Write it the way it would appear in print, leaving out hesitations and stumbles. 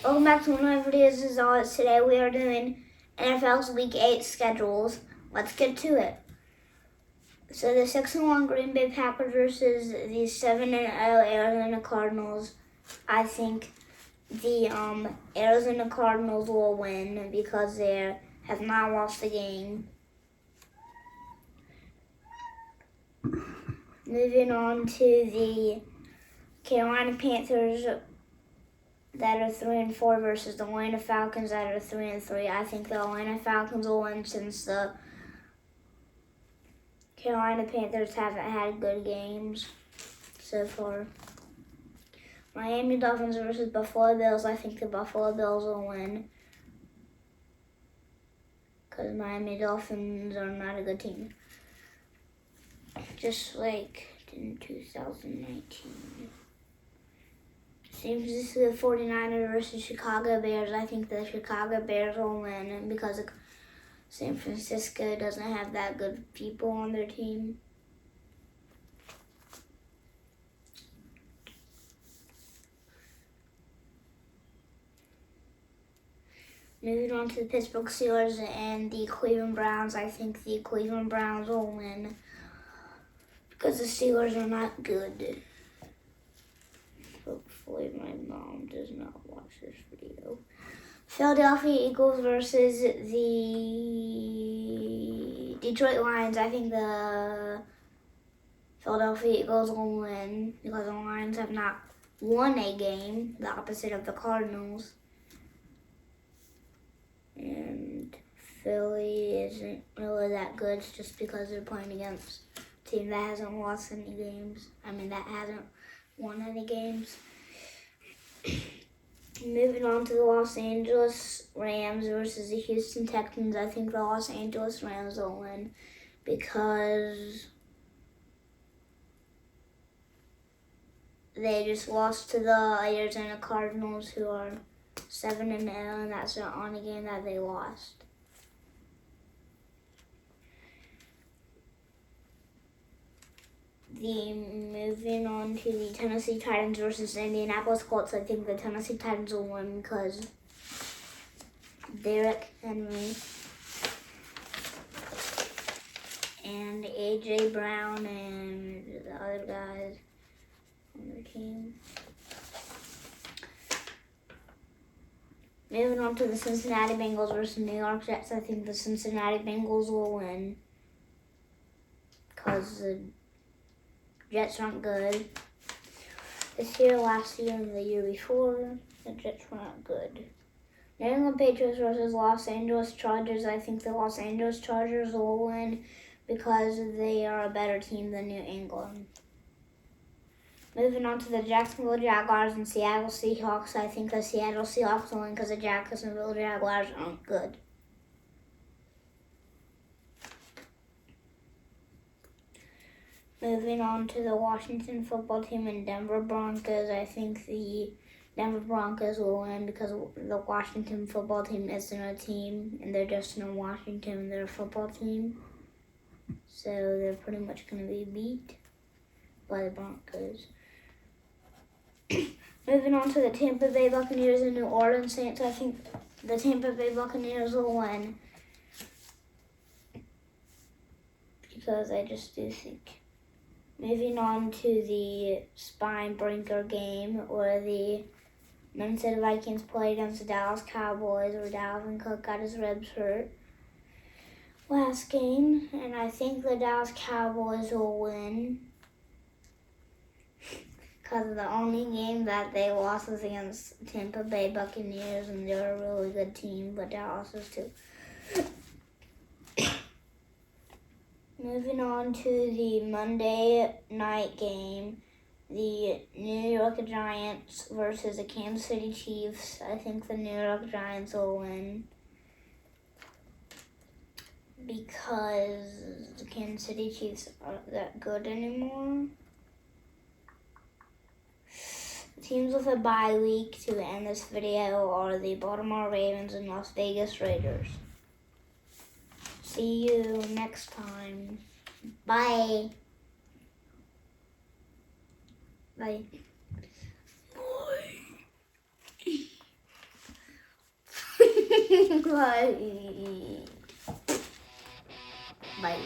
Welcome back to one of my videos. As always, today we are doing NFL's Week 8 schedules. Let's get to it. So the 6-1 Green Bay Packers versus the 7-0 Arizona Cardinals. I think the Arizona Cardinals will win because they have not lost a game. Moving on to the Carolina Panthers that are 3-4 versus the Atlanta Falcons that are 3-3. I think the Atlanta Falcons will win since the Carolina Panthers haven't had good games so far. Miami Dolphins versus Buffalo Bills. I think the Buffalo Bills will win because Miami Dolphins are not a good team. Just like in 2019. San Francisco 49ers versus Chicago Bears. I think the Chicago Bears will win because San Francisco doesn't have that good people on their team. Moving on to the Pittsburgh Steelers and the Cleveland Browns. I think the Cleveland Browns will win because the Steelers are not good. Hopefully my mom does not watch this video. Philadelphia Eagles versus the Detroit Lions. I think the Philadelphia Eagles will win because the Lions have not won a game, the opposite of the Cardinals. And Philly isn't really that good just because they're playing against a team that hasn't lost any games. That hasn't won any games. Moving on to the Los Angeles Rams versus the Houston Texans. I think the Los Angeles Rams will win because they just lost to the Arizona Cardinals, who are 7-0, and that's the only game that they lost. Moving on to the Tennessee Titans versus the Indianapolis Colts. I think the Tennessee Titans will win because Derrick Henry and A.J. Brown and the other guys on their team. Moving on to the Cincinnati Bengals versus New York Jets. I think the Cincinnati Bengals will win because the Jets aren't good. This year, last year, and the year before, the Jets were not good. New England Patriots versus Los Angeles Chargers. I think the Los Angeles Chargers will win because they are a better team than New England. Moving on to the Jacksonville Jaguars and Seattle Seahawks. I think the Seattle Seahawks will win because the Jacksonville Jaguars aren't good. Moving on to the Washington football team and Denver Broncos. I think the Denver Broncos will win because the Washington football team isn't a team, and they're just in Washington. They're a football team. So they're pretty much going to be beat by the Broncos. Moving on to the Tampa Bay Buccaneers and New Orleans Saints. I think the Tampa Bay Buccaneers will win because I just do think. Moving on to the spine breaker game where the Minnesota Vikings play against the Dallas Cowboys, where Dalvin Cook got his ribs hurt last game, and I think the Dallas Cowboys will win because the only game that they lost was against Tampa Bay Buccaneers, and they're a really good team, but Dallas is too. Moving on to the Monday night game, the New York Giants versus the Kansas City Chiefs. I think the New York Giants will win because the Kansas City Chiefs aren't that good anymore. Teams with a bye week to end this video are the Baltimore Ravens and Las Vegas Raiders. See you next time. Bye. Bye. Bye. Bye.